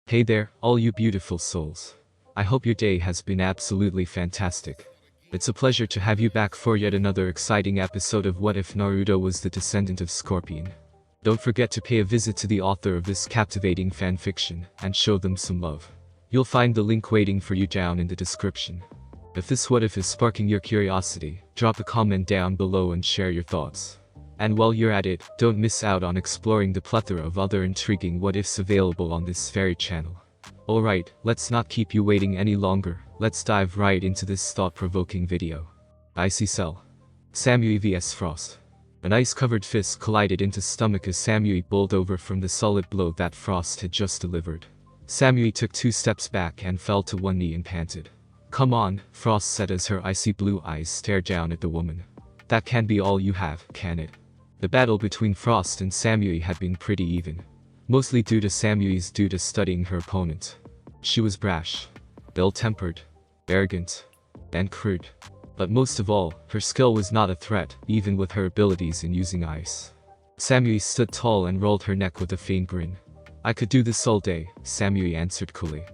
Hey there, all you beautiful souls. I hope your day has been absolutely fantastic. It's a pleasure to have you back for yet another exciting episode of What If Naruto Was the Descendant of Scorpion. Don't forget to pay a visit to the author of this captivating fanfiction, and show them some love. You'll find the link waiting for you down in the description. If this what if is sparking your curiosity, drop a comment down below and share your thoughts. And while you're at it, don't miss out on exploring the plethora of other intriguing what ifs available on this very channel. Alright, let's not keep you waiting any longer, let's dive right into this thought-provoking video. Icy Cell. Samui vs Frost. An ice-covered fist collided into stomach as Samui bowled over from the solid blow that Frost had just delivered. Samui took 2 steps back and fell to one knee and panted. "Come on," Frost said as her icy blue eyes stared down at the woman. "That can't be all you have, can it?" The battle between Frost and Samui had been pretty even. Mostly due to Samui's due to studying her opponent. She was brash, ill-tempered, arrogant, and crude. But most of all, her skill was not a threat, even with her abilities in using ice. Samui stood tall and rolled her neck with a faint grin. "I could do this all day," Samui answered coolly.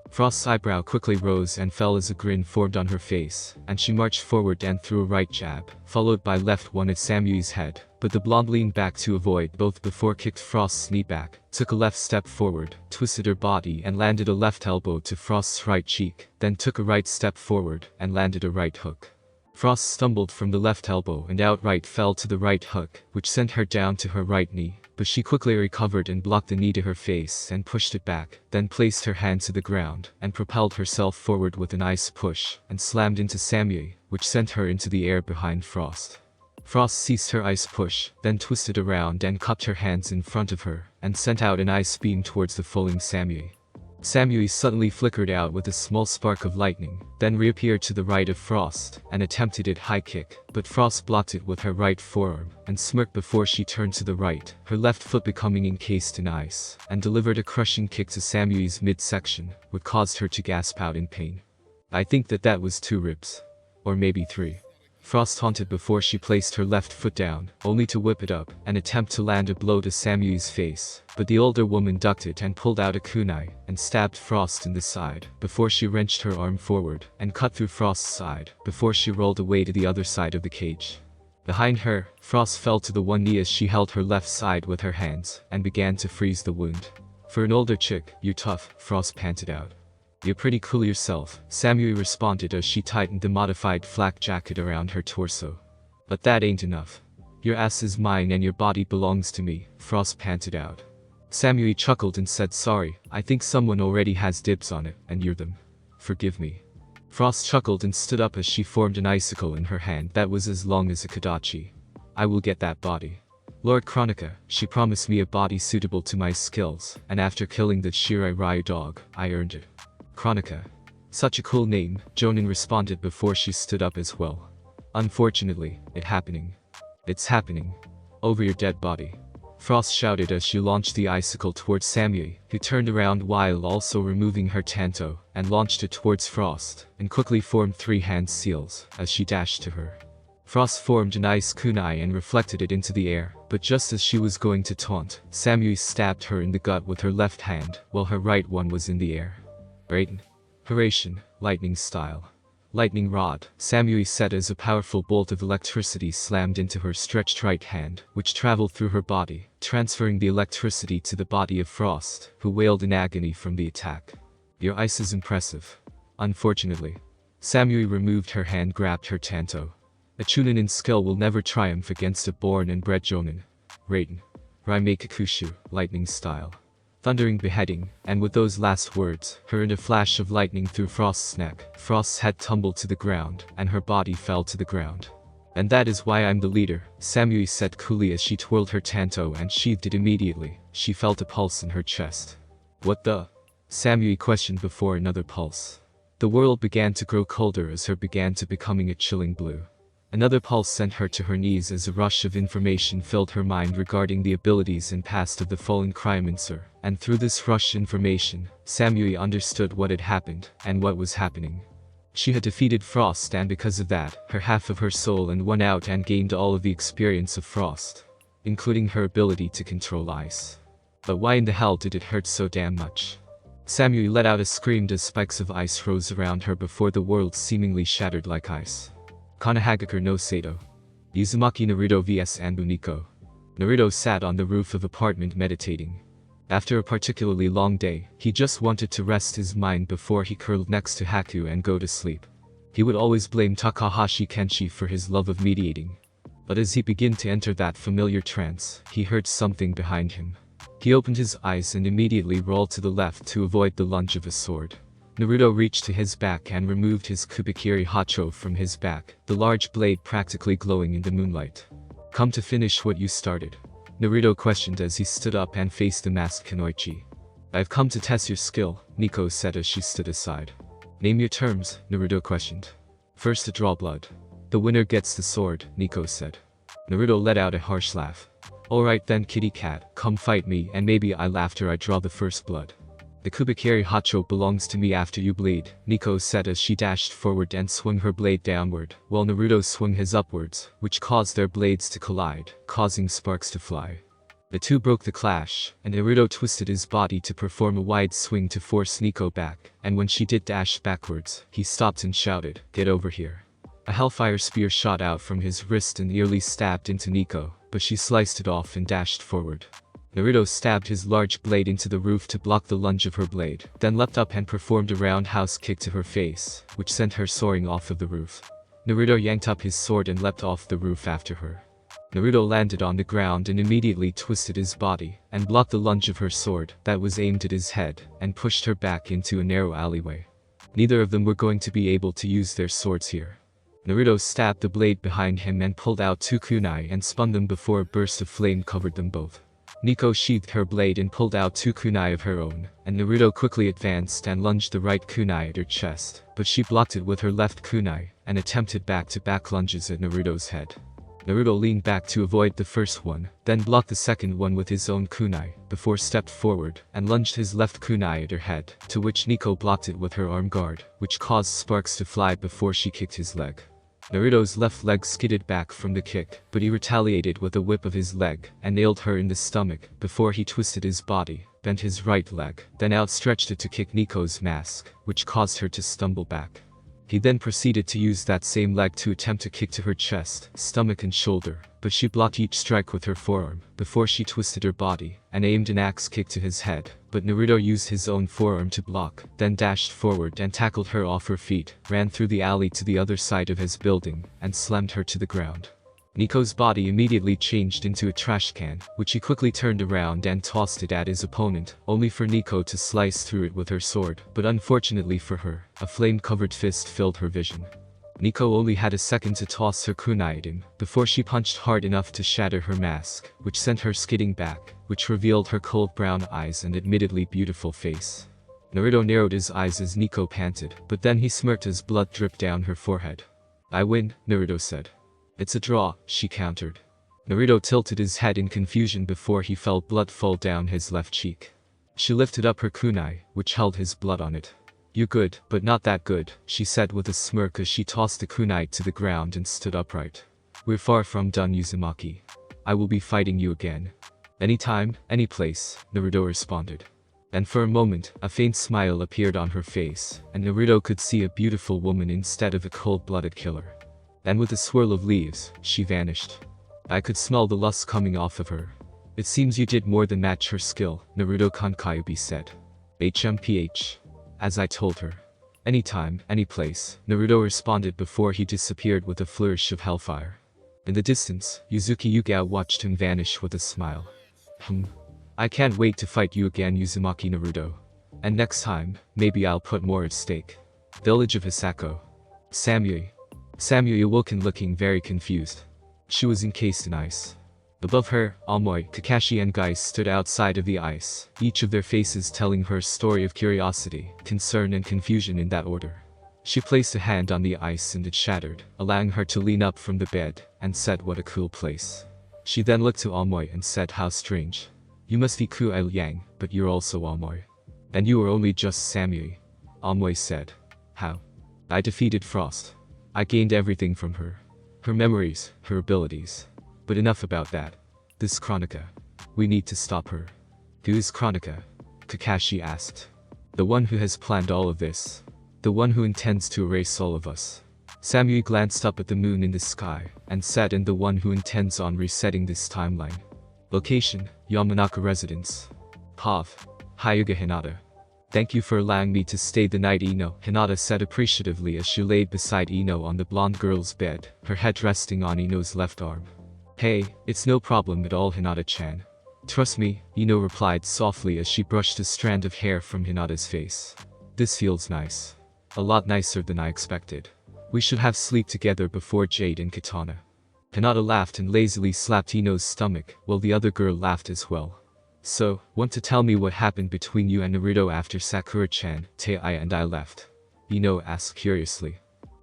Frost's eyebrow quickly rose and fell as a grin formed on her face, and she marched forward and threw a right jab, followed by left one at Samui's head, but the blonde leaned back to avoid both before kicked Frost's knee back, took a left step forward, twisted her body and landed a left elbow to Frost's right cheek, then took a right step forward and landed a right hook. Frost stumbled from the left elbow and outright fell to the right hook, which sent her down to her right knee, but she quickly recovered and blocked the knee to her face and pushed it back, then placed her hand to the ground and propelled herself forward with an ice push and slammed into Samui, which sent her into the air behind Frost. Frost ceased her ice push, then twisted around and cupped her hands in front of her and sent out an ice beam towards the falling Samui. Samui suddenly flickered out with a small spark of lightning, then reappeared to the right of Frost and attempted a high kick, but Frost blocked it with her right forearm and smirked before she turned to the right, her left foot becoming encased in ice, and delivered a crushing kick to Samui's midsection, which caused her to gasp out in pain. "I think that was 2 ribs. Or maybe 3. Frost taunted before she placed her left foot down, only to whip it up and attempt to land a blow to Samui's face, but the older woman ducked it and pulled out a kunai and stabbed Frost in the side, before she wrenched her arm forward and cut through Frost's side, before she rolled away to the other side of the cage. Behind her, Frost fell to the one knee as she held her left side with her hands and began to freeze the wound. "For an older chick, you're tough," Frost panted out. "You're pretty cool yourself," Samui responded as she tightened the modified flak jacket around her torso. "But that ain't enough. Your ass is mine and your body belongs to me," Frost panted out. Samui chuckled and said, "Sorry, I think someone already has dibs on it, and you're them. Forgive me." Frost chuckled and stood up as she formed an icicle in her hand that was as long as a kodachi. "I will get that body. Lord Chronica, she promised me a body suitable to my skills, and after killing the Shirai Ryu dog, I earned it." Chronica. Such a cool name, Jonin responded before she stood up as well. "Unfortunately, it's happening. Over your dead body." Frost shouted as she launched the icicle towards Samui, who turned around while also removing her tanto, and launched it towards Frost, and quickly formed 3 hand seals, as she dashed to her. Frost formed an ice kunai and reflected it into the air, but just as she was going to taunt, Samui stabbed her in the gut with her left hand, while her right one was in the air. Haration, lightning style. "Lightning rod," Samui said as a powerful bolt of electricity slammed into her stretched right hand, which traveled through her body, transferring the electricity to the body of Frost, who wailed in agony from the attack. "Your ice is impressive." Unfortunately, Samui removed her hand, grabbed her tanto. "A chunin skill will never triumph against a born and bred jonin. Raiden. Raimei Kakushu, lightning style." Thundering beheading, and with those last words, her in a flash of lightning through Frost's neck, Frost's head tumbled to the ground, and her body fell to the ground. "And that is why I'm the leader," Samui said coolly as she twirled her tanto and sheathed it immediately. She felt a pulse in her chest. "What the?" Samui questioned before another pulse. The world began to grow colder as her began to becoming a chilling blue. Another pulse sent her to her knees as a rush of information filled her mind regarding the abilities and past of the fallen cryomancer, and through this rush information, Samui understood what had happened, and what was happening. She had defeated Frost and because of that, her half of her soul and won out and gained all of the experience of Frost, including her ability to control ice. But why in the hell did it hurt so damn much? Samui let out a scream as spikes of ice rose around her before the world seemingly shattered like ice. Kanahagakur no Sato. Uzumaki Naruto vs Anbuniko. Naruto sat on the roof of apartment meditating. After a particularly long day, he just wanted to rest his mind before he curled next to Haku and go to sleep. He would always blame Takahashi Kenshi for his love of mediating. But as he began to enter that familiar trance, he heard something behind him. He opened his eyes and immediately rolled to the left to avoid the lunge of a sword. Naruto reached to his back and removed his Kubikiri Hacho from his back, the large blade practically glowing in the moonlight. "Come to finish what you started?" Naruto questioned as he stood up and faced the masked Kunoichi. "I've come to test your skill," Nico said as she stood aside. "Name your terms," Naruto questioned. "First to draw blood. The winner gets the sword," Nico said. Naruto let out a harsh laugh. "Alright then, kitty cat, come fight me and maybe I'll after I draw the first blood." "The Kubikiri Hacho belongs to me after you bleed," Nico said as she dashed forward and swung her blade downward, while Naruto swung his upwards, which caused their blades to collide, causing sparks to fly. The two broke the clash, and Naruto twisted his body to perform a wide swing to force Nico back, and when she did dash backwards, he stopped and shouted, "Get over here." A hellfire spear shot out from his wrist and nearly stabbed into Nico, but she sliced it off and dashed forward. Naruto stabbed his large blade into the roof to block the lunge of her blade, then leapt up and performed a roundhouse kick to her face, which sent her soaring off of the roof. Naruto yanked up his sword and leapt off the roof after her. Naruto landed on the ground and immediately twisted his body, and blocked the lunge of her sword that was aimed at his head, and pushed her back into a narrow alleyway. Neither of them were going to be able to use their swords here. Naruto stabbed the blade behind him and pulled out two kunai and spun them before a burst of flame covered them both. Nico sheathed her blade and pulled out two kunai of her own, and Naruto quickly advanced and lunged the right kunai at her chest, but she blocked it with her left kunai, and attempted back-to-back lunges at Naruto's head. Naruto leaned back to avoid the first one, then blocked the second one with his own kunai, before stepped forward, and lunged his left kunai at her head, to which Nico blocked it with her arm guard, which caused sparks to fly before she kicked his leg. Naruto's left leg skidded back from the kick, but he retaliated with a whip of his leg, and nailed her in the stomach, before he twisted his body, bent his right leg, then outstretched it to kick Nico's mask, which caused her to stumble back. He then proceeded to use that same leg to attempt to kick to her chest, stomach and shoulder, but she blocked each strike with her forearm, before she twisted her body, and aimed an axe kick to his head, but Naruto used his own forearm to block, then dashed forward and tackled her off her feet, ran through the alley to the other side of his building, and slammed her to the ground. Nico's body immediately changed into a trash can, which he quickly turned around and tossed it at his opponent, only for Nico to slice through it with her sword, but unfortunately for her, a flame-covered fist filled her vision. Nico only had a second to toss her kunai at him, before she punched hard enough to shatter her mask, which sent her skidding back, which revealed her cold brown eyes and admittedly beautiful face. Naruto narrowed his eyes as Nico panted, but then he smirked as blood dripped down her forehead. "I win," Naruto said. "It's a draw," she countered. Naruto tilted his head in confusion before he felt blood fall down his left cheek. She lifted up her kunai, which held his blood on it. "You're good, but not that good," she said with a smirk as she tossed the kunai to the ground and stood upright. "We're far from done, Uzumaki. I will be fighting you again. Anytime, any place," Naruto responded. And for a moment, a faint smile appeared on her face, and Naruto could see a beautiful woman instead of a cold-blooded killer. And with a swirl of leaves, she vanished. I could smell the lust coming off of her. "It seems you did more than match her skill," Naruto Kankayubi said. "HMPH. As I told her. Anytime, any place," Naruto responded before he disappeared with a flourish of hellfire. In the distance, Yuzuki Yugao watched him vanish with a smile. I can't wait to fight you again, Uzumaki Naruto. And next time, maybe I'll put more at stake." Village of Hisako. Samui awoke looking very confused. She was encased in ice. Above her, Aomoi, Kakashi and Guy stood outside of the ice, each of their faces telling her a story of curiosity, concern and confusion in that order. She placed a hand on the ice and it shattered, allowing her to lean up from the bed, and said, "What a cool place." She then looked to Aomoi and said, "How strange. You must be Ku Yang, but you're also Aomoi. And you are only just Samui." Aomoi said. "How? I defeated Frost. I gained everything from her. Her memories, her abilities. But enough about that. This Chronica. We need to stop her." "Who is Chronica?" Kakashi asked. The one who has planned all of this. The one who intends to erase all of us. Samui glanced up at the moon in the sky, and said, and the one who intends on resetting this timeline. Location, Yamanaka Residence. Path, Hyuga Hinata. Thank you for allowing me to stay the night, Ino, Hinata said appreciatively as she laid beside Ino on the blonde girl's bed, her head resting on Ino's left arm. Hey, it's no problem at all, Hinata-chan. Trust me, Ino replied softly as she brushed a strand of hair from Hinata's face. This feels nice. A lot nicer than I expected. We should have sleep together before Jade and Katana. Hinata laughed and lazily slapped Ino's stomach, while the other girl laughed as well. So, want to tell me what happened between you and Naruto after Sakura-chan, Tei and I left? Ino asked curiously.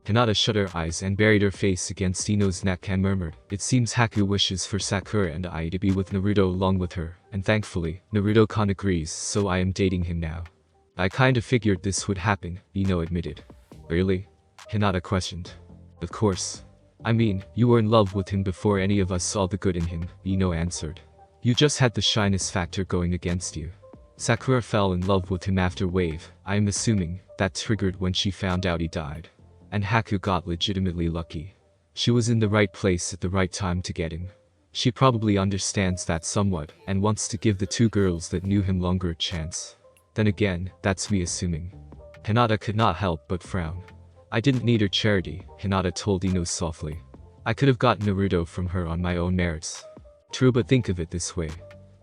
Hinata shut her eyes and buried her face against Ino's neck and murmured, it seems Haku wishes for Sakura and I to be with Naruto along with her, and thankfully, Naruto-kan agrees, so I am dating him now. I kinda figured this would happen, Ino admitted. Really? Hinata questioned. Of course. I mean, you were in love with him before any of us saw the good in him, Ino answered. You just had the shyness factor going against you. Sakura fell in love with him after Wave, I am assuming, that triggered when she found out he died. And Haku got legitimately lucky. She was in the right place at the right time to get him. She probably understands that somewhat, and wants to give the two girls that knew him longer a chance. Then again, that's me assuming. Hinata could not help but frown. I didn't need her charity, Hinata told Ino softly. I could have gotten Naruto from her on my own merits. True, but think of it this way.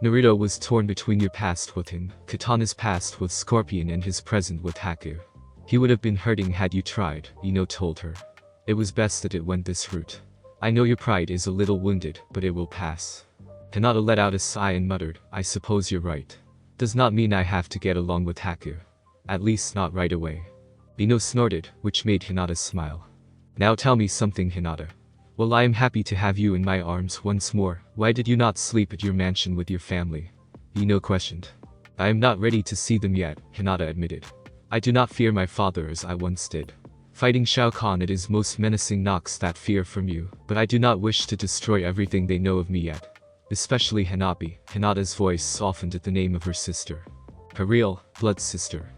Naruto was torn between your past with him, Katana's past with Scorpion and his present with Haku. He would have been hurting had you tried, Ino told her. It was best that it went this route. I know your pride is a little wounded, but it will pass. Hinata let out a sigh and muttered, I suppose you're right. Does not mean I have to get along with Haku. At least not right away. Ino snorted, which made Hinata smile. Now tell me something, Hinata. Well, I am happy to have you in my arms once more. Why did you not sleep at your mansion with your family? Ino questioned. I am not ready to see them yet, Hinata admitted. I do not fear my father as I once did. Fighting Shao Kahn at his most menacing knocks that fear from you, but I do not wish to destroy everything they know of me yet. Especially Hanabi. Hinata's voice softened at the name of her sister. Her real, blood sister.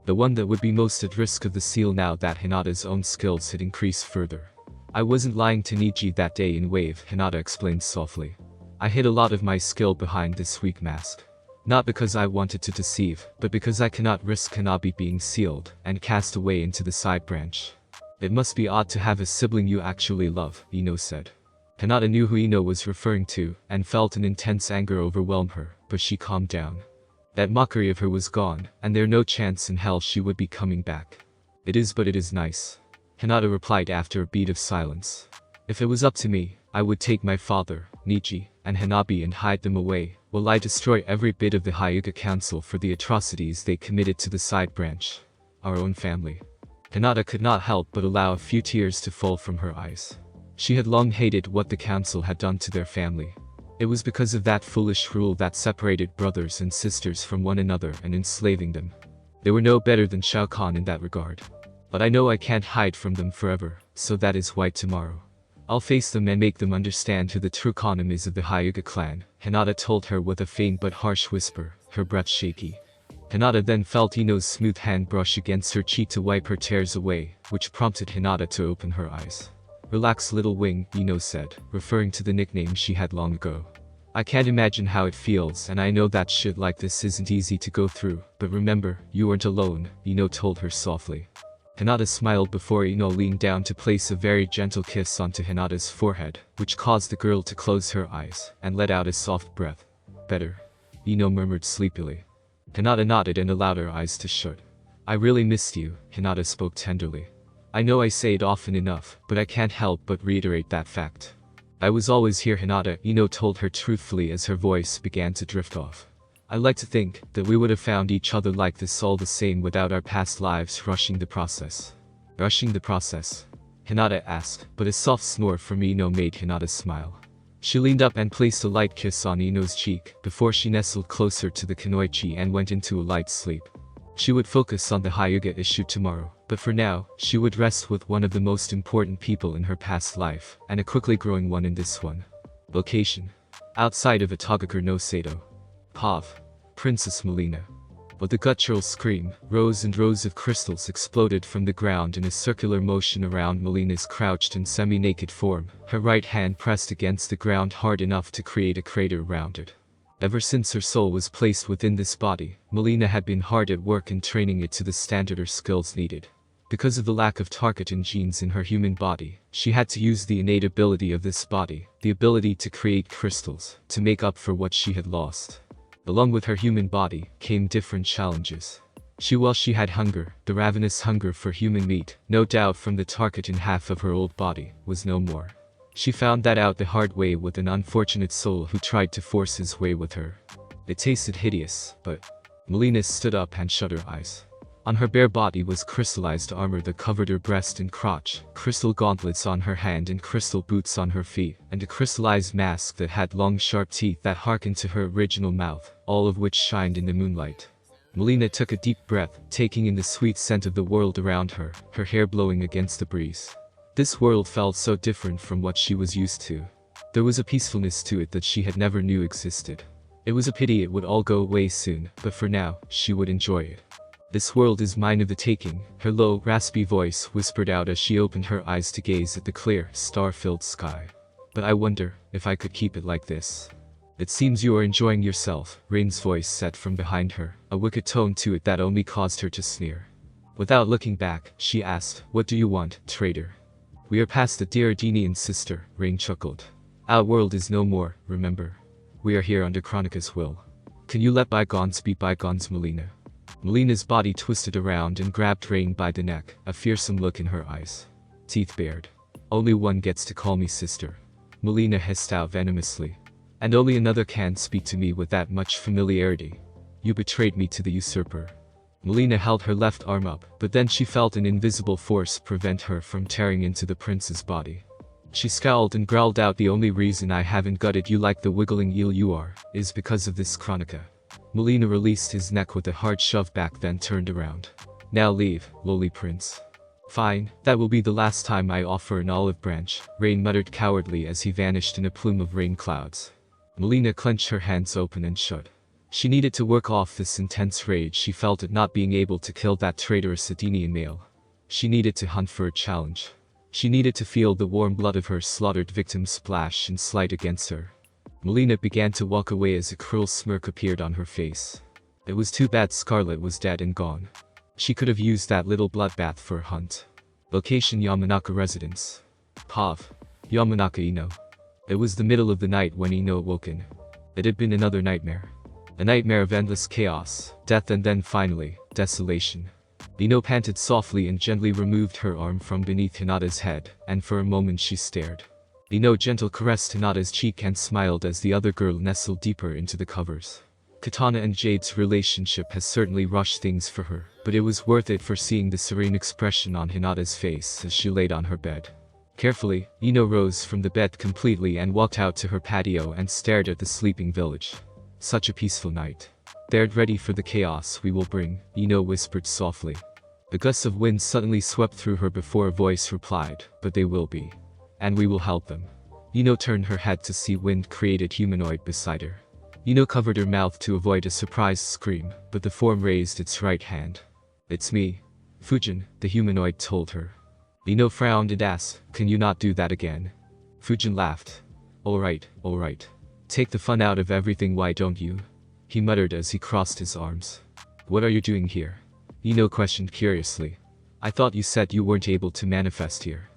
The one that would be most at risk of the seal now that Hinata's own skills had increased further. I wasn't lying to Niji that day in Wave, Hinata explained softly. I hid a lot of my skill behind this weak mask. Not because I wanted to deceive, but because I cannot risk Hanabi being sealed and cast away into the side branch. It must be odd to have a sibling you actually love, Ino said. Hinata knew who Ino was referring to, and felt an intense anger overwhelm her, but she calmed down. That mockery of her was gone, and there no chance in hell she would be coming back. It is, but it is nice. Hinata replied after a beat of silence. If it was up to me, I would take my father, Niji, and Hanabi and hide them away, while I destroy every bit of the Hyuga Council for the atrocities they committed to the side branch. Our own family. Hinata could not help but allow a few tears to fall from her eyes. She had long hated what the council had done to their family. It was because of that foolish rule that separated brothers and sisters from one another and enslaving them. They were no better than Shao Kahn in that regard. But I know I can't hide from them forever, so that is why tomorrow I'll face them and make them understand who the true Kanem is of the Hyuga clan, Hinata told her with a faint but harsh whisper, her breath shaky. Hinata then felt Ino's smooth hand brush against her cheek to wipe her tears away, which prompted Hinata to open her eyes. Relax, little wing, Ino said, referring to the nickname she had long ago. I can't imagine how it feels, and I know that shit like this isn't easy to go through, but remember, you aren't alone, Ino told her softly. Hinata smiled before Ino leaned down to place a very gentle kiss onto Hinata's forehead, which caused the girl to close her eyes and let out a soft breath. Better, Ino murmured sleepily. Hinata nodded and allowed her eyes to shut. I really missed you, Hinata spoke tenderly. I know I say it often enough, but I can't help but reiterate that fact. I was always here, Hinata, Ino told her truthfully as her voice began to drift off. I like to think that we would have found each other like this all the same without our past lives rushing the process. Rushing the process? Hinata asked, but a soft snore from Ino made Hinata smile. She leaned up and placed a light kiss on Ino's cheek before she nestled closer to the kunoichi and went into a light sleep. She would focus on the Hyuga issue tomorrow, but for now, she would rest with one of the most important people in her past life, and a quickly growing one in this one. Location: outside of Atagakur no Sato. Path: Princess Melina. With a guttural scream, rows and rows of crystals exploded from the ground in a circular motion around Melina's crouched and semi-naked form, her right hand pressed against the ground hard enough to create a crater around it. Ever since her soul was placed within this body, Melina had been hard at work in training it to the standard or skills needed. Because of the lack of targeting genes in her human body, she had to use the innate ability of this body, the ability to create crystals, to make up for what she had lost. Along with her human body, came different challenges. She had hunger, the ravenous hunger for human meat, no doubt from the targeting half of her old body, was no more. She found that out the hard way with an unfortunate soul who tried to force his way with her. It tasted hideous, but Melina stood up and shut her eyes. On her bare body was crystallized armor that covered her breast and crotch, crystal gauntlets on her hand and crystal boots on her feet, and a crystallized mask that had long sharp teeth that harkened to her original mouth, all of which shined in the moonlight. Melina took a deep breath, taking in the sweet scent of the world around her, her hair blowing against the breeze. This world felt so different from what she was used to. There was a peacefulness to it that she had never knew existed. It was a pity it would all go away soon, but for now, she would enjoy it. This world is mine of the taking, her low, raspy voice whispered out as she opened her eyes to gaze at the clear, star-filled sky. But I wonder if I could keep it like this. It seems you are enjoying yourself, Rain's voice said from behind her, a wicked tone to it that only caused her to sneer. Without looking back, she asked, "What do you want, traitor?" "We are past the dear Denian sister," Rain chuckled. "Our world is no more, remember? We are here under Kronika's will. Can you let bygones be bygones, Melina?" Melina's body twisted around and grabbed Rain by the neck, a fearsome look in her eyes. Teeth bared. "Only one gets to call me sister," Melina hissed out venomously. "And only another can speak to me with that much familiarity. You betrayed me to the usurper." Melina held her left arm up, but then she felt an invisible force prevent her from tearing into the prince's body. She scowled and growled out, "The only reason I haven't gutted you like the wiggling eel you are, is because of this Kronika." Melina released his neck with a hard shove back, then turned around. "Now leave, lowly prince." "Fine, that will be the last time I offer an olive branch," Rain muttered cowardly as he vanished in a plume of rain clouds. Melina clenched her hands open and shut. She needed to work off this intense rage she felt at not being able to kill that traitorous Edenian male. She needed to hunt for a challenge. She needed to feel the warm blood of her slaughtered victim splash and slide against her. Melina began to walk away as a cruel smirk appeared on her face. It was too bad Scarlet was dead and gone. She could have used that little bloodbath for a hunt. Location: Yamanaka residence. Pav. Yamanaka Ino. It was the middle of the night when Ino awoken. It had been another nightmare. A nightmare of endless chaos, death, and then finally, desolation. Ino panted softly and gently removed her arm from beneath Hinata's head, and for a moment she stared. Ino gentle caressed Hinata's cheek and smiled as the other girl nestled deeper into the covers. Katana and Jade's relationship has certainly rushed things for her, but it was worth it for seeing the serene expression on Hinata's face as she laid on her bed. Carefully, Ino rose from the bed completely and walked out to her patio and stared at the sleeping village. Such a peaceful night. "They're ready for the chaos we will bring," Ino whispered softly. A gust of wind suddenly swept through her before a voice replied, "But they will be. And we will help them." Ino turned her head to see wind-created humanoid beside her. Ino covered her mouth to avoid a surprised scream, but the form raised its right hand. "It's me, Fujin," the humanoid told her. Ino frowned and asked, "Can you not do that again?" Fujin laughed. All right. Take the fun out of everything, why don't you?" he muttered as he crossed his arms. "What are you doing here?" Ino questioned curiously. "I thought you said you weren't able to manifest here."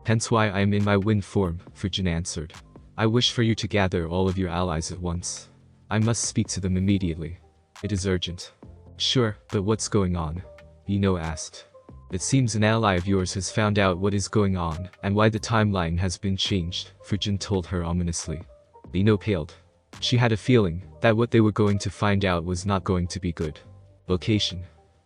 "Hence why I am in my wind form," Fujin answered. "I wish for you to gather all of your allies at once. I must speak to them immediately. It is urgent." "Sure, but what's going on?" Ino asked. "It seems an ally of yours has found out what is going on, and why the timeline has been changed," Fujin told her ominously. Ino paled. She had a feeling that what they were going to find out was not going to be good. Location: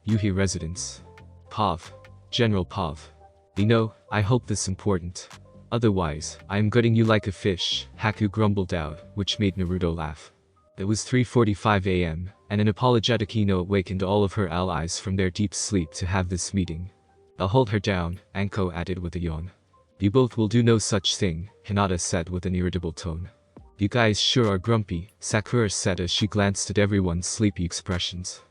Yuhi residence. Pav. General Pav. Ino, I hope this is important. Otherwise, I am gutting you like a fish, Haku grumbled out, which made Naruto laugh. It was 3:45 a.m., and an apologetic Ino awakened all of her allies from their deep sleep to have this meeting. "I'll hold her down," Anko added with a yawn. "You both will do no such thing," Hinata said with an irritable tone. "You guys sure are grumpy," Sakura said as she glanced at everyone's sleepy expressions.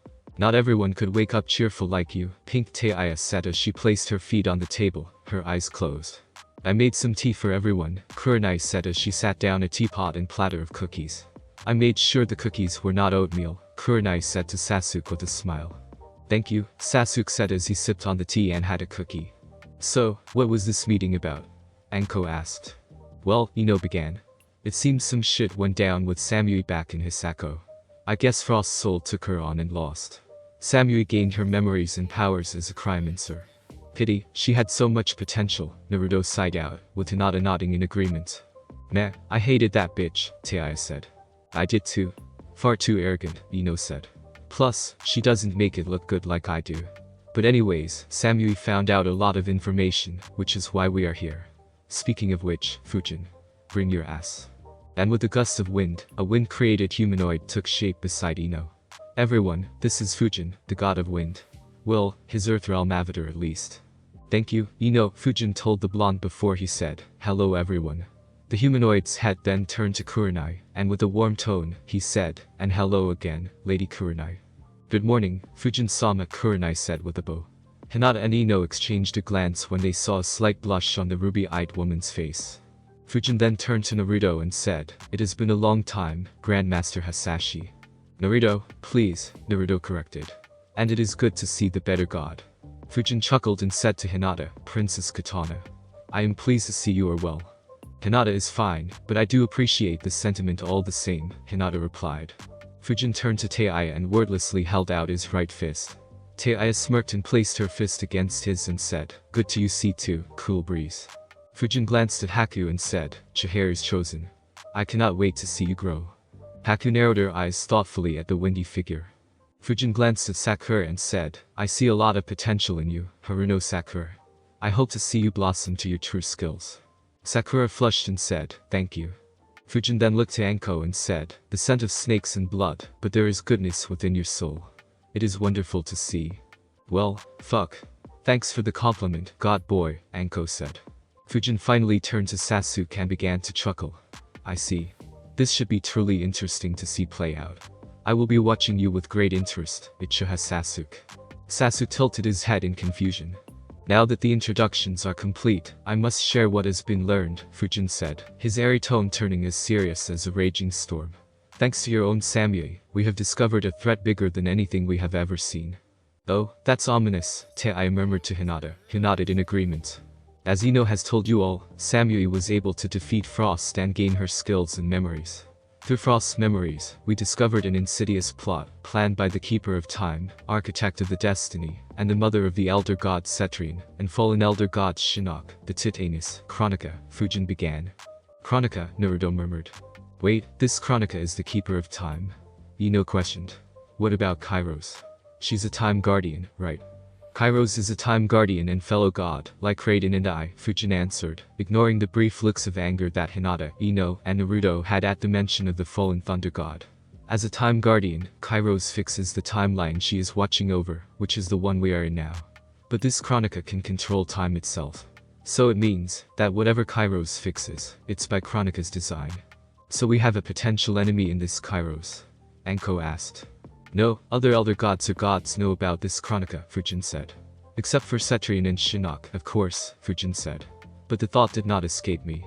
Not everyone could wake up cheerful like you, Pink Taya said as she placed her feet on the table, her eyes closed. I made some tea for everyone, Kurenai said as she sat down a teapot and platter of cookies. I made sure the cookies were not oatmeal, Kurenai said to Sasuke with a smile. Thank you, Sasuke said as he sipped on the tea and had a cookie. So, what was this meeting about? Anko asked. Well, Ino began. It seems some shit went down with Samui back in Hisako. I guess Frost's soul took her on and lost. Samui gained her memories and powers as a crimemancer. Pity, she had so much potential, Naruto sighed out, with Hinata nodding in agreement. Meh, I hated that bitch, Taya said. I did too. Far too arrogant, Ino said. Plus, she doesn't make it look good like I do. But anyways, Samui found out a lot of information, which is why we are here. Speaking of which, Fujin. Bring your ass. And with a gust of wind, a wind-created humanoid took shape beside Ino. Everyone, this is Fujin, the god of wind. Well, his Earthrealm avatar at least. Thank you, Ino, Fujin told the blonde before he said, hello everyone. The humanoid's head then turned to Kurenai, and with a warm tone, he said, and hello again, Lady Kurenai. Good morning, Fujin-sama, Kurenai said with a bow. Hinata and Ino exchanged a glance when they saw a slight blush on the ruby-eyed woman's face. Fujin then turned to Naruto and said, it has been a long time, Grandmaster Hasashi. Naruto, please, Naruto corrected. And it is good to see the better god. Fujin chuckled and said to Hinata, Princess Katana. I am pleased to see you are well. Hinata is fine, but I do appreciate the sentiment all the same, Hinata replied. Fujin turned to Taya and wordlessly held out his right fist. Taya smirked and placed her fist against his and said, good to you see too, cool breeze. Fujin glanced at Haku and said, Chihiro is chosen. I cannot wait to see you grow. Haku narrowed her eyes thoughtfully at the windy figure. Fujin glanced at Sakura and said, I see a lot of potential in you, Haruno Sakura. I hope to see you blossom to your true skills. Sakura flushed and said, thank you. Fujin then looked to Anko and said, the scent of snakes and blood, but there is goodness within your soul. It is wonderful to see. Well, fuck. Thanks for the compliment, god boy, Anko said. Fujin finally turned to Sasuke and began to chuckle. I see. This should be truly interesting to see play out. I will be watching you with great interest, Ichiha Sasuke. Sasuke tilted his head in confusion. Now that the introductions are complete, I must share what has been learned, Fujin said, his airy tone turning as serious as a raging storm. Thanks to your own Samui, we have discovered a threat bigger than anything we have ever seen. Oh, that's ominous, Taya murmured to Hinata, who nodded in agreement. As Ino has told you all, Samui was able to defeat Frost and gain her skills and memories. Through Frost's memories, we discovered an insidious plot, planned by the Keeper of Time, Architect of the Destiny, and the mother of the Elder God Cetrian, and fallen Elder God Shinnok, the Titanus, Chronica, Fujin began. Chronica, Naruto murmured. Wait, this Chronica is the Keeper of Time? Ino questioned. What about Kairos? She's a time guardian, right? Kairos is a time guardian and fellow god, like Raiden and I, Fujin answered, ignoring the brief looks of anger that Hinata, Ino, and Naruto had at the mention of the fallen thunder god. As a time guardian, Kairos fixes the timeline she is watching over, which is the one we are in now. But this Chronica can control time itself. So it means that whatever Kairos fixes, it's by Chronica's design. So we have a potential enemy in this Kairos? Anko asked. No, other elder gods or gods know about this Chronica, Fujin said. Except for Cetrian and Shinnok, of course, Fujin said. But the thought did not escape me.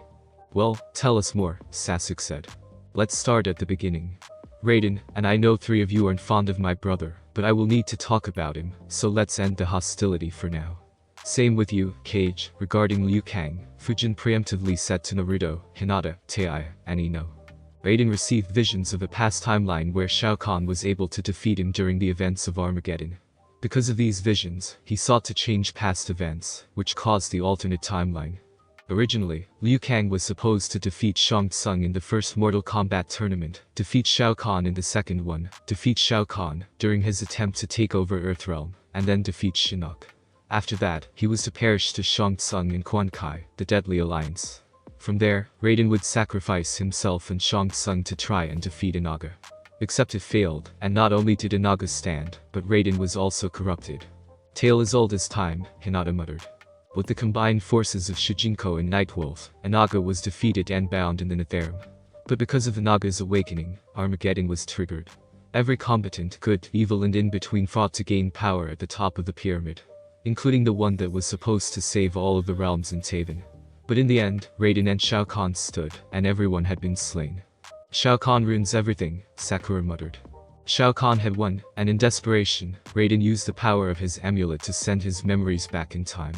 Well, tell us more, Sasuke said. Let's start at the beginning. Raiden, and I know 3 of you aren't fond of my brother, but I will need to talk about him, so let's end the hostility for now. Same with you, Kage, regarding Liu Kang, Fujin preemptively said to Naruto, Hinata, Taya, and Ino. Raiden received visions of a past timeline where Shao Kahn was able to defeat him during the events of Armageddon. Because of these visions, he sought to change past events, which caused the alternate timeline. Originally, Liu Kang was supposed to defeat Shang Tsung in the first Mortal Kombat tournament, defeat Shao Kahn in the second one, defeat Shao Kahn during his attempt to take over Earthrealm, and then defeat Shinnok. After that, he was to perish to Shang Tsung and Quan Kai, the Deadly Alliance. From there, Raiden would sacrifice himself and Shang Tsung to try and defeat Inaga. Except it failed, and not only did Inaga stand, but Raiden was also corrupted. Tale as old as time, Hinata muttered. With the combined forces of Shujinko and Nightwolf, Inaga was defeated and bound in the Netherrealm. But because of Inaga's awakening, Armageddon was triggered. Every combatant, good, evil and in between, fought to gain power at the top of the pyramid, including the one that was supposed to save all of the realms in Taven. But in the end, Raiden and Shao Kahn stood, and everyone had been slain. Shao Kahn ruins everything, Sakura muttered. Shao Kahn had won, and in desperation, Raiden used the power of his amulet to send his memories back in time.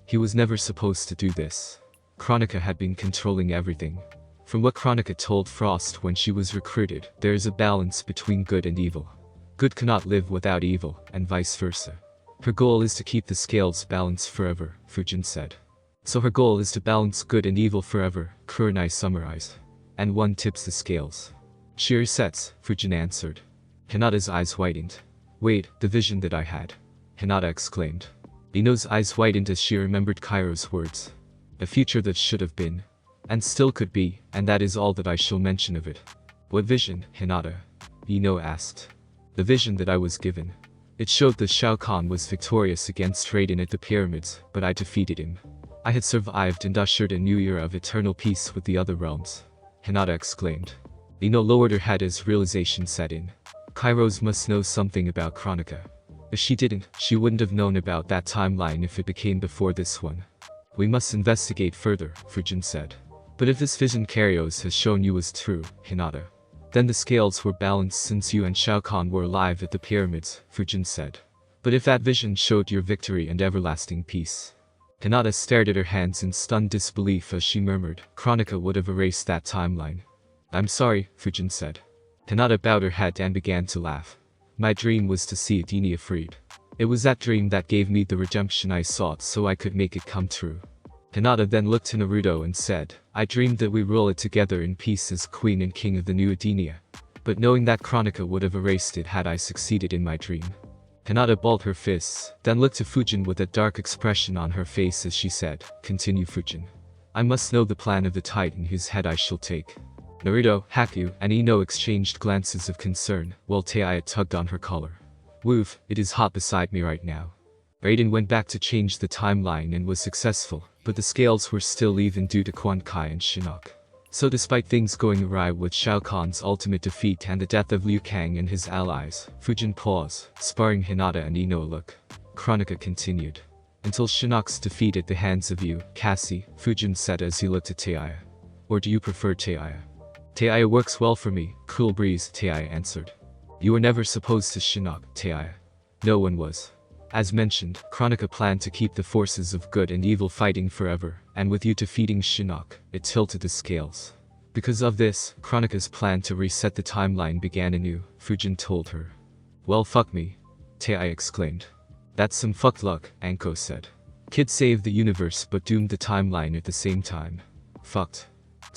He was never supposed to do this. Kronika had been controlling everything. From what Kronika told Frost when she was recruited, there is a balance between good and evil. Good cannot live without evil, and vice versa. Her goal is to keep the scales balanced forever, Fujin said. So her goal is to balance good and evil forever, Kurenai summarized. And one tips the scales. She resets, Fujin answered. Hinata's eyes whitened. Wait, the vision that I had. Hinata exclaimed. Ino's eyes whitened as she remembered Kairo's words. A future that should have been. And still could be, and that is all that I shall mention of it. What vision, Hinata? Ino asked. The vision that I was given. It showed that Shao Kahn was victorious against Raiden at the pyramids, but I defeated him. I had survived and ushered a new era of eternal peace with the other realms. Hinata exclaimed. Ino lowered her head as realization set in. Kairos must know something about Kronika. If she didn't, she wouldn't have known about that timeline if it became before this one. We must investigate further, Fujin said. But if this vision Kairos has shown you was true, Hinata, then the scales were balanced since you and Shao Kahn were alive at the pyramids, Fujin said. But if that vision showed your victory and everlasting peace. Hinata stared at her hands in stunned disbelief as she murmured, Kronika would have erased that timeline. I'm sorry, Fujin said. Hinata bowed her head and began to laugh. My dream was to see Edenia freed. It was that dream that gave me the redemption I sought so I could make it come true. Hinata then looked to Naruto and said, I dreamed that we rule it together in peace as queen and king of the new Edenia. But knowing that Kronika would have erased it had I succeeded in my dream. Hinata balled her fists, then looked to Fujin with a dark expression on her face as she said, Continue Fujin. I must know the plan of the titan whose head I shall take. Naruto, Haku, and Ino exchanged glances of concern, while Taiya tugged on her collar. Woof, it is hot beside me right now. Raiden went back to change the timeline and was successful, but the scales were still even due to Quan Kai and Shinnok. So despite things going awry with Shao Kahn's ultimate defeat and the death of Liu Kang and his allies, Fujin paused, sparring Hinata and Ino a look. Kronika continued. Until Shinnok's defeat at the hands of you, Cassie, Fujin said as he looked at Taiya. Or do you prefer Taiya? Taiya works well for me, cool breeze, Taiya answered. You were never supposed to Shinnok, Taiya. No one was. As mentioned, Kronika planned to keep the forces of good and evil fighting forever, and with you defeating Shinnok, it tilted the scales. Because of this, Kronika's plan to reset the timeline began anew, Fujin told her. Well fuck me, Taiya exclaimed. That's some fucked luck, Anko said. Kid saved the universe but doomed the timeline at the same time. Fucked.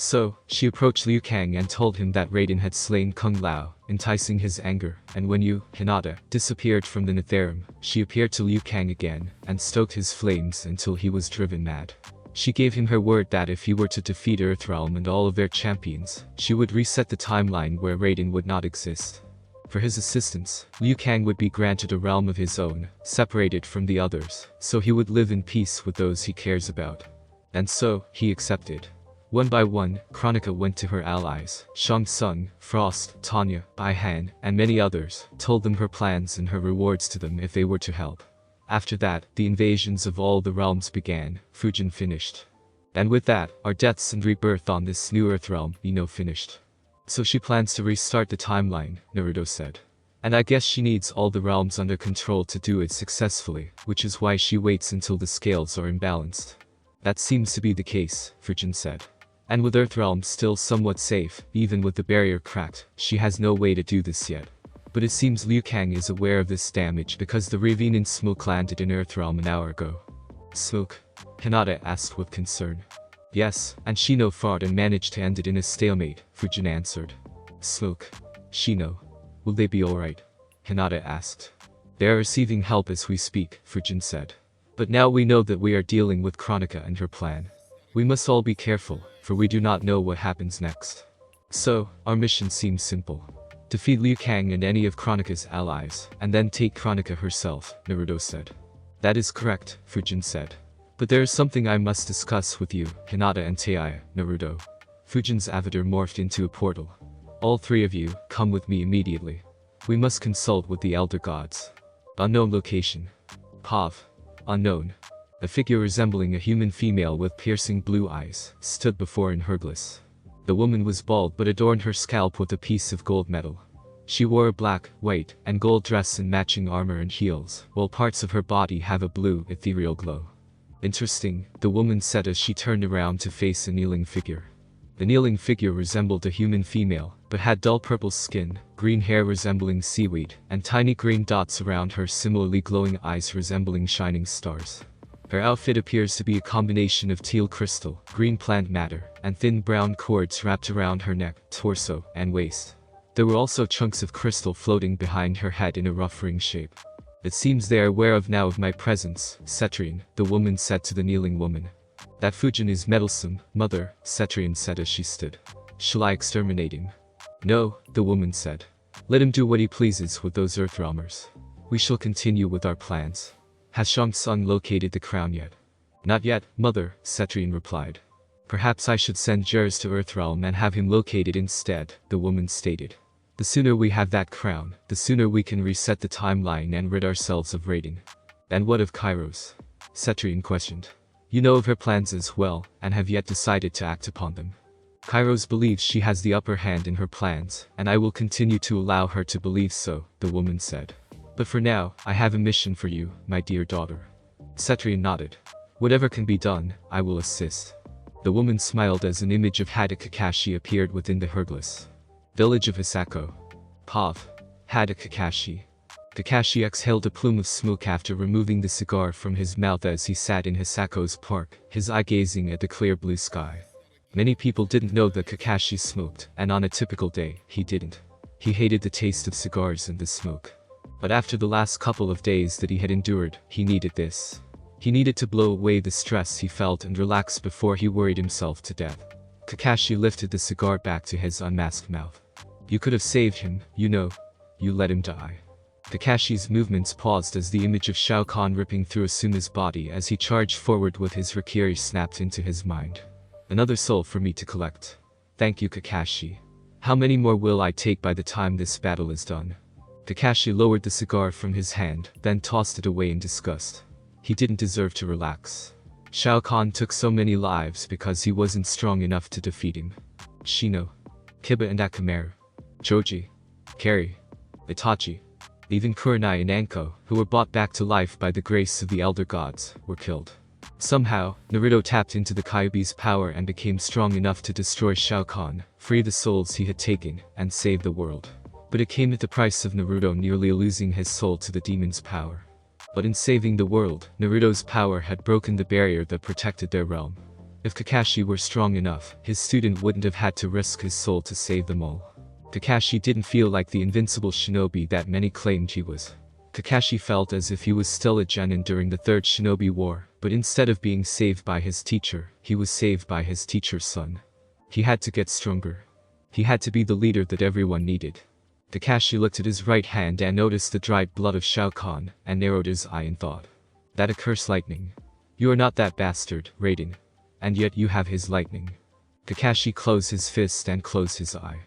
So, she approached Liu Kang and told him that Raiden had slain Kung Lao, enticing his anger, and when you, Hinata, disappeared from the Netherrealm, she appeared to Liu Kang again, and stoked his flames until he was driven mad. She gave him her word that if he were to defeat Earthrealm and all of their champions, she would reset the timeline where Raiden would not exist. For his assistance, Liu Kang would be granted a realm of his own, separated from the others, so he would live in peace with those he cares about. And so, he accepted. One by one, Kronika went to her allies, Shang Tsung, Frost, Tanya, Bai Han, and many others, told them her plans and her rewards to them if they were to help. After that, the invasions of all the realms began, Fujin finished. And with that, our deaths and rebirth on this new Earthrealm, Ino finished. So she plans to restart the timeline, Naruto said. And I guess she needs all the realms under control to do it successfully, which is why she waits until the scales are imbalanced. That seems to be the case, Fujin said. And with Earthrealm still somewhat safe, even with the barrier cracked, she has no way to do this yet. But it seems Liu Kang is aware of this damage because the Revenant smoke landed in Earthrealm an hour ago. Smoke? Hinata asked with concern. Yes, and Shino fought and managed to end it in a stalemate, Fujin answered. Smoke. Shino. Will they be alright? Hinata asked. They are receiving help as we speak, Fujin said. But now we know that we are dealing with Kronika and her plan. We must all be careful, for we do not know what happens next. So, our mission seems simple. Defeat Liu Kang and any of Kronika's allies, and then take Kronika herself, Naruto said. That is correct, Fujin said. But there is something I must discuss with you, Hinata and Taiya, Naruto. Fujin's avatar morphed into a portal. All three of you, come with me immediately. We must consult with the elder gods. Unknown location. Pav. Unknown. A figure resembling a human female with piercing blue eyes stood before in her glass. The woman was bald but adorned her scalp with a piece of gold metal. She wore a black, white, and gold dress and matching armor and heels, while parts of her body have a blue, ethereal glow. Interesting, the woman said as she turned around to face a kneeling figure. The kneeling figure resembled a human female, but had dull purple skin, green hair resembling seaweed, and tiny green dots around her, similarly glowing eyes resembling shining stars. Her outfit appears to be a combination of teal crystal, green plant matter, and thin brown cords wrapped around her neck, torso, and waist. There were also chunks of crystal floating behind her head in a rough ring shape. It seems they are aware of now of my presence, Cetrian, the woman said to the kneeling woman. That Fujin is meddlesome, mother, Cetrian said as she stood. Shall I exterminate him? No, the woman said. Let him do what he pleases with those Earthrealmers. We shall continue with our plans. Has Shang Tsung located the crown yet? Not yet, mother, Cetrian replied. Perhaps I should send Jers to Earthrealm and have him located instead, the woman stated. The sooner we have that crown, the sooner we can reset the timeline and rid ourselves of Raiden. And what of Kairos? Cetrian questioned. You know of her plans as well, and have yet decided to act upon them. Kairos believes she has the upper hand in her plans, and I will continue to allow her to believe so, the woman said. But for now, I have a mission for you, my dear daughter. Cetrian nodded. Whatever can be done, I will assist. The woman smiled as an image of Hada Kakashi appeared within the Hergless. Village of Hisako. Pav. Hada Kakashi. Kakashi exhaled a plume of smoke after removing the cigar from his mouth as he sat in Hisako's park, his eye gazing at the clear blue sky. Many people didn't know that Kakashi smoked, and on a typical day, he didn't. He hated the taste of cigars and the smoke. But after the last couple of days that he had endured, he needed this. He needed to blow away the stress he felt and relax before he worried himself to death. Kakashi lifted the cigar back to his unmasked mouth. You could have saved him, you know. You let him die. Kakashi's movements paused as the image of Shao Kahn ripping through Asuma's body as he charged forward with his Rikiri snapped into his mind. Another soul for me to collect. Thank you, Kakashi. How many more will I take by the time this battle is done? Kakashi lowered the cigar from his hand, then tossed it away in disgust. He didn't deserve to relax. Shao Kahn took so many lives because he wasn't strong enough to defeat him. Shino, Kiba and Akamaru, Choji, Kari, Itachi, even Kurenai and Anko, who were brought back to life by the grace of the elder gods, were killed. Somehow, Naruto tapped into the Kyuubi's power and became strong enough to destroy Shao Kahn, free the souls he had taken, and save the world. But it came at the price of Naruto nearly losing his soul to the demon's power. But in saving the world, Naruto's power had broken the barrier that protected their realm. If Kakashi were strong enough, his student wouldn't have had to risk his soul to save them all. Kakashi didn't feel like the invincible shinobi that many claimed he was. Kakashi felt as if he was still a genin during the Third Shinobi War, but instead of being saved by his teacher, he was saved by his teacher's son. He had to get stronger. He had to be the leader that everyone needed. Kakashi looked at his right hand and noticed the dried blood of Shao Kahn, and narrowed his eye in thought. That accursed lightning. You are not that bastard, Raiden. And yet you have his lightning. Kakashi closed his fist and closed his eye.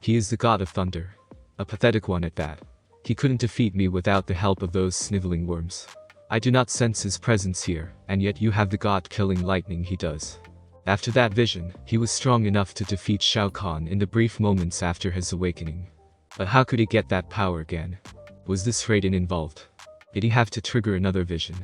He is the god of thunder. A pathetic one at that. He couldn't defeat me without the help of those sniveling worms. I do not sense his presence here, and yet you have the god-killing lightning he does. After that vision, he was strong enough to defeat Shao Kahn in the brief moments after his awakening. But how could he get that power again? Was this Raiden involved? Did he have to trigger another vision?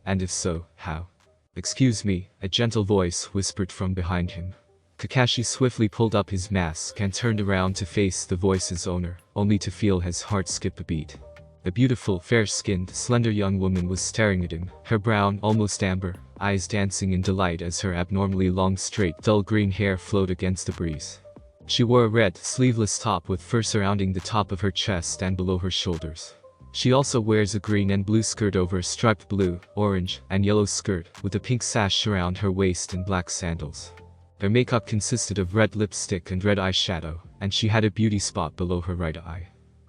And if so, how? Excuse me, a gentle voice whispered from behind him. Kakashi swiftly pulled up his mask and turned around to face the voice's owner, only to feel his heart skip a beat. A beautiful, fair-skinned, slender young woman was staring at him, her brown, almost amber, eyes dancing in delight as her abnormally long straight, dull green hair flowed against the breeze. She wore a red, sleeveless top with fur surrounding the top of her chest and below her shoulders. She also wears a green and blue skirt over a striped blue, orange, and yellow skirt, with a pink sash around her waist and black sandals. Her makeup consisted of red lipstick and red eyeshadow, and she had a beauty spot below her right eye.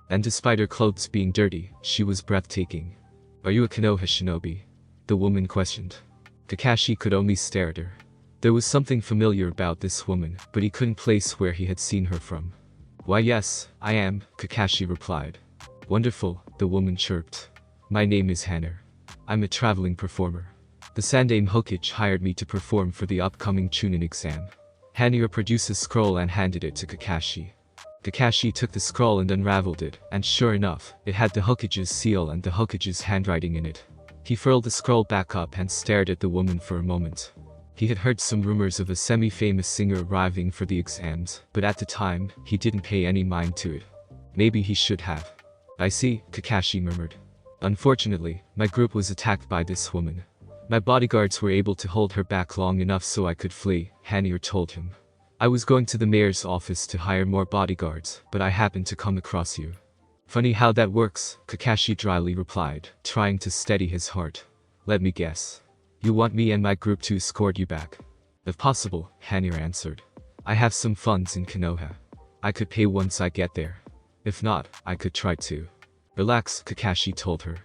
And despite her clothes being dirty, she was breathtaking. Are you a Konoha shinobi? The woman questioned. Kakashi could only stare at her. There was something familiar about this woman, but he couldn't place where he had seen her from. Why yes, I am, Kakashi replied. Wonderful, the woman chirped. My name is Hanner. I'm a traveling performer. The Sandaime Hokage hired me to perform for the upcoming Chunin exam. Hanner produced a scroll and handed it to Kakashi. Kakashi took the scroll and unraveled it, and sure enough, it had the Hokage's seal and the Hokage's handwriting in it. He furled the scroll back up and stared at the woman for a moment. He had heard some rumors of a semi-famous singer arriving for the exams, but at the time, he didn't pay any mind to it. Maybe he should have. I see, Kakashi murmured. Unfortunately, my group was attacked by this woman. My bodyguards were able to hold her back long enough so I could flee, Hanner told him. I was going to the mayor's office to hire more bodyguards, but I happened to come across you. Funny how that works, Kakashi dryly replied, trying to steady his heart. Let me guess. You want me and my group to escort you back? If possible, Hanner answered. I have some funds in Konoha. I could pay once I get there. If not, I could try to. Relax, Kakashi told her.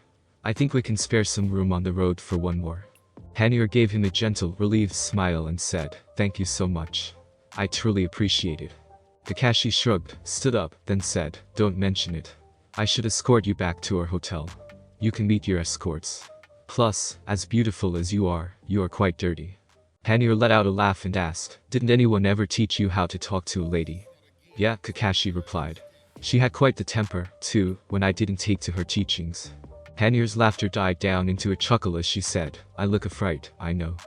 I think we can spare some room on the road for one more. Hanner gave him a gentle, relieved smile and said, Thank you so much. I truly appreciate it. Kakashi shrugged, stood up, then said, Don't mention it. I should escort you back to our hotel. You can meet your escorts. Plus, as beautiful as you are quite dirty. Hanner let out a laugh and asked, Didn't anyone ever teach you how to talk to a lady? Yeah, Kakashi replied. She had quite the temper, too, when I didn't take to her teachings. Hanner's laughter died down into a chuckle as she said, I look a fright, I know.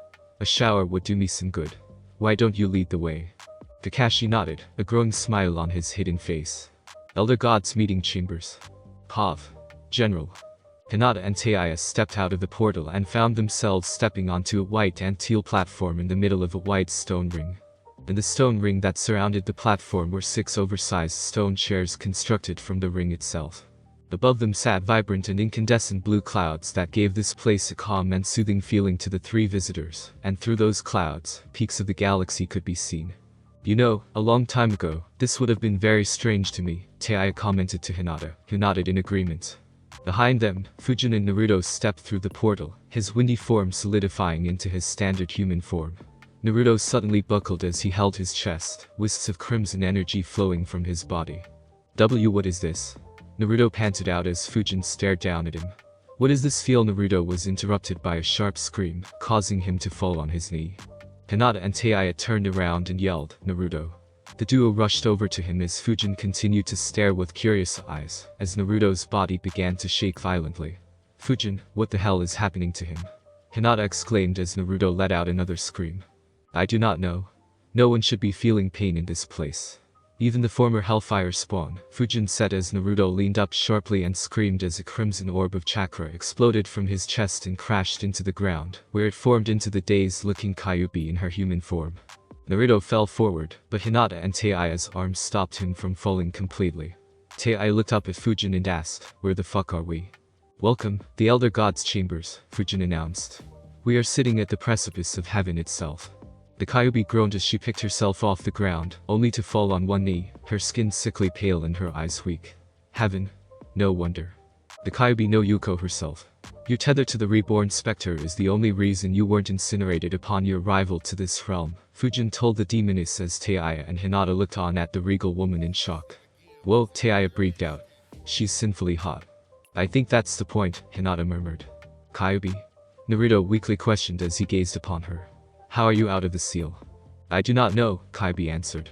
A shower would do me some good. Why don't you lead the way? Kakashi nodded, a growing smile on his hidden face. Elder Gods meeting chambers. Pav. General. Hinata and Teiya stepped out of the portal and found themselves stepping onto a white and teal platform in the middle of a wide stone ring. In the stone ring that surrounded the platform were 6 oversized stone chairs constructed from the ring itself. Above them sat vibrant and incandescent blue clouds that gave this place a calm and soothing feeling to the 3 visitors, and through those clouds, peaks of the galaxy could be seen. You know, a long time ago, this would have been very strange to me, Teiya commented to Hinata, who nodded in agreement. Behind them, Fujin and Naruto stepped through the portal, his windy form solidifying into his standard human form. Naruto suddenly buckled as he held his chest, wisps of crimson energy flowing from his body. What is this? Naruto panted out as Fujin stared down at him. What does this feel? Naruto was interrupted by a sharp scream, causing him to fall on his knee. Hinata and Teiya turned around and yelled, Naruto. The duo rushed over to him as Fujin continued to stare with curious eyes, as Naruto's body began to shake violently. Fujin, what the hell is happening to him? Hinata exclaimed as Naruto let out another scream. I do not know. No one should be feeling pain in this place. Even the former Hellfire spawn, Fujin said as Naruto leaned up sharply and screamed as a crimson orb of chakra exploded from his chest and crashed into the ground, where it formed into the dazed-looking Kyuubi in her human form. Naruto fell forward, but Hinata and Teiya's arms stopped him from falling completely. Teiya looked up at Fujin and asked, Where the fuck are we? Welcome, the Elder God's chambers, Fujin announced. We are sitting at the precipice of heaven itself. The Kyuubi groaned as she picked herself off the ground, only to fall on one knee, her skin sickly pale and her eyes weak. Heaven? No wonder. The Kyuubi no Yuko herself. Your tether to the reborn specter is the only reason you weren't incinerated upon your arrival to this realm, Fujin told the demoness as Teiya and Hinata looked on at the regal woman in shock. Whoa, Teiya breathed out. She's sinfully hot. I think that's the point, Hinata murmured. Kyuubi? Naruto weakly questioned as he gazed upon her. How are you out of the seal? I do not know, Kyuubi answered.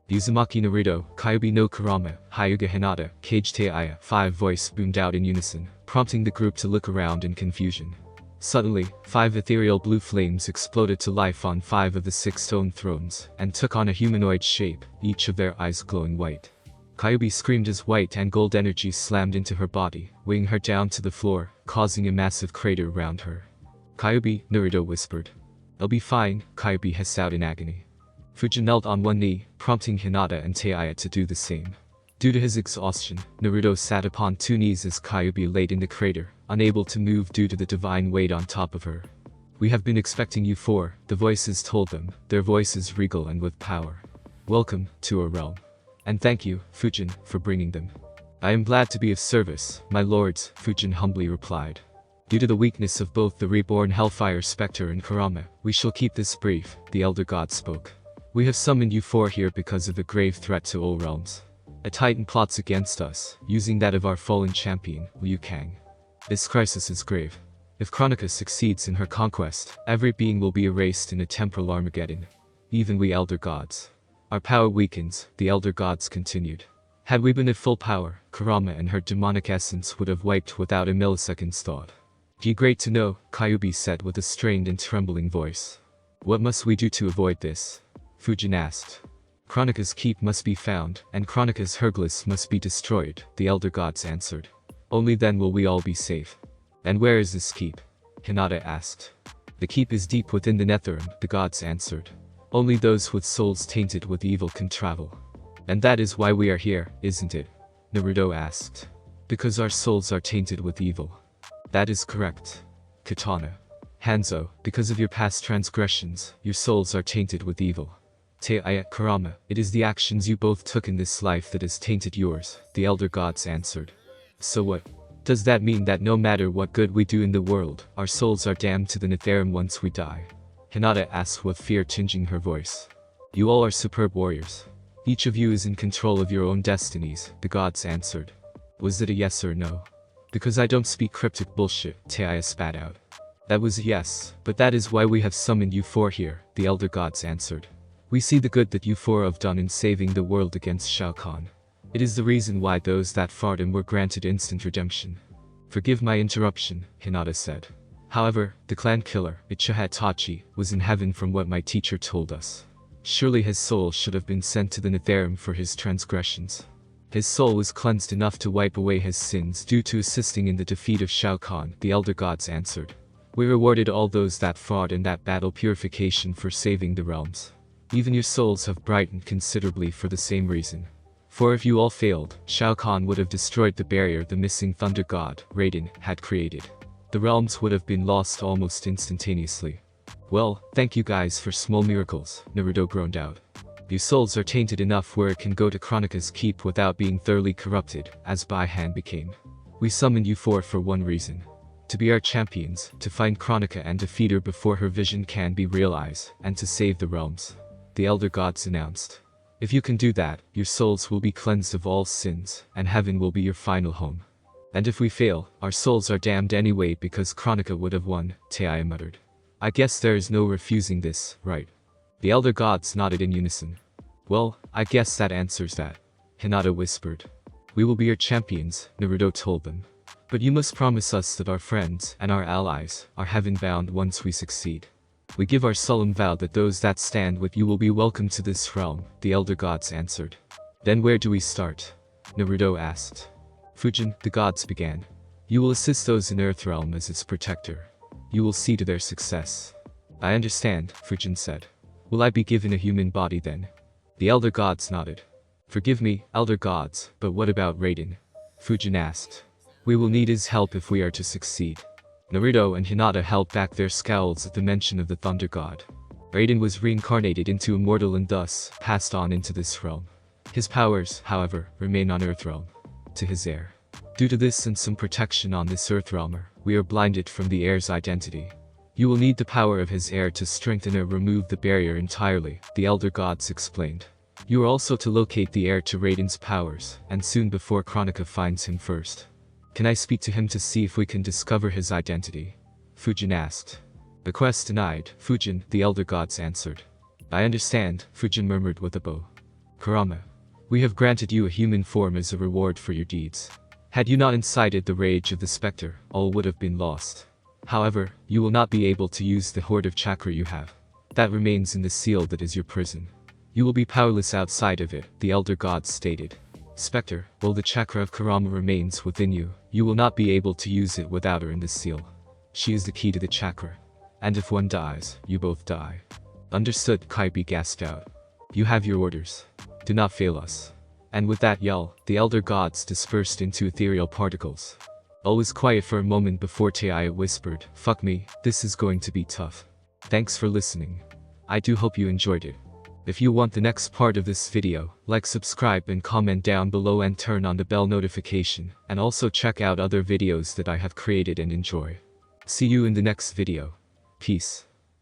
Uzumaki Naruto, Kyuubi no Kurama, Hyuga Hinata, Kage Teiya, 5 voice boomed out in unison, prompting the group to look around in confusion. Suddenly, 5 ethereal blue flames exploded to life on 5 of the 6 stone thrones, and took on a humanoid shape, each of their eyes glowing white. Kyuubi screamed as white and gold energy slammed into her body, weighing her down to the floor, causing a massive crater around her. Kyuubi, Naruto whispered. I'll be fine, Kyuubi hissed out in agony. Fujin knelt on one knee, prompting Hinata and Teiya to do the same. Due to his exhaustion, Naruto sat upon 2 knees as Kyuubi laid in the crater, unable to move due to the divine weight on top of her. We have been expecting you the voices told them, their voices regal and with power. Welcome to our realm. And thank you, Fujin, for bringing them. I am glad to be of service, my lords, Fujin humbly replied. Due to the weakness of both the reborn Hellfire Spectre and Kurama, we shall keep this brief, the Elder God spoke. We have summoned you 4 here because of the grave threat to all realms. A titan plots against us, using that of our fallen champion, Liu Kang. This crisis is grave. If Kronika succeeds in her conquest, every being will be erased in a temporal Armageddon. Even we elder gods. Our power weakens, the elder gods continued. Had we been at full power, Kurama and her demonic essence would have wiped without a millisecond's thought. Great to know, Kyubi said with a strained and trembling voice. What must we do to avoid this? Fujin asked. Kronika's keep must be found, and Kronika's Hercules must be destroyed, the elder gods answered. Only then will we all be safe. And where is this keep? Hinata asked. The keep is deep within the Netherrealm, the gods answered. Only those with souls tainted with evil can travel. And that is why we are here, isn't it? Naruto asked. Because our souls are tainted with evil. That is correct. Katana. Hanzo, because of your past transgressions, your souls are tainted with evil. Kurama, it is the actions you both took in this life that has tainted yours, the elder gods answered. So what? Does that mean that no matter what good we do in the world, our souls are damned to the Netherrealm once we die? Hinata asked with fear tinging her voice. You all are superb warriors. Each of you is in control of your own destinies, the gods answered. Was it a yes or no? Because I don't speak cryptic bullshit, Taya spat out. That was a yes, but that is why we have summoned you four here, the elder gods answered. We see the good that you four have done in saving the world against Shao Kahn. It is the reason why those that fought him were granted instant redemption. Forgive my interruption, Hinata said. However, the clan killer, Itachi, was in heaven from what my teacher told us. Surely his soul should have been sent to the Netherrealm for his transgressions. His soul was cleansed enough to wipe away his sins due to assisting in the defeat of Shao Kahn, the elder gods answered. We rewarded all those that fought in that battle purification for saving the realms. Even your souls have brightened considerably for the same reason. For if you all failed, Shao Kahn would have destroyed the barrier the missing thunder god, Raiden, had created. The realms would have been lost almost instantaneously. Well, thank you guys for small miracles, Naruto groaned out. Your souls are tainted enough where it can go to Kronika's keep without being thoroughly corrupted, as Baihan became. We summoned you four for one reason. To be our champions, to find Kronika and defeat her before her vision can be realized, and to save the realms. The elder gods announced. If you can do that, your souls will be cleansed of all sins, and heaven will be your final home. And if we fail, our souls are damned anyway because Kronika would have won, Taya muttered. I guess there is no refusing this, right? The elder gods nodded in unison. Well, I guess that answers that. Hinata whispered. We will be your champions, Naruto told them. But you must promise us that our friends and our allies are heaven-bound once we succeed. We give our solemn vow that those that stand with you will be welcome to this realm, the elder gods answered. Then where do we start? Naruto asked. Fujin, the gods began. You will assist those in Earthrealm as its protector. You will see to their success. I understand, Fujin said. Will I be given a human body then? The elder gods nodded. Forgive me, elder gods, but what about Raiden? Fujin asked. We will need his help if we are to succeed. Naruto and Hinata held back their scowls at the mention of the Thunder God. Raiden was reincarnated into a mortal and thus passed on into this realm. His powers, however, remain on Earthrealm. To his heir. Due to this and some protection on this Earthrealmer, we are blinded from the heir's identity. You will need the power of his heir to strengthen or remove the barrier entirely, the elder gods explained. You are also to locate the heir to Raiden's powers, and soon before Kronika finds him first. Can I speak to him to see if we can discover his identity? Fujin asked. Request denied, Fujin, the elder gods answered. I understand, Fujin murmured with a bow. Kurama. We have granted you a human form as a reward for your deeds. Had you not incited the rage of the specter, all would have been lost. However, you will not be able to use the hoard of chakra you have. That remains in the seal that is your prison. You will be powerless outside of it, the elder gods stated. Spectre, while the chakra of Kurama remains within you, you will not be able to use it without her in the seal. She is the key to the chakra. And if one dies, you both die. Understood, Kyubi gasped out. You have your orders. Do not fail us. And with that yell, the elder gods dispersed into ethereal particles. All was quiet for a moment before Taya whispered, Fuck me, this is going to be tough. Thanks for listening. I do hope you enjoyed it. If you want the next part of this video, like, subscribe and comment down below and turn on the bell notification, and also check out other videos that I have created and enjoy. See you in the next video. Peace.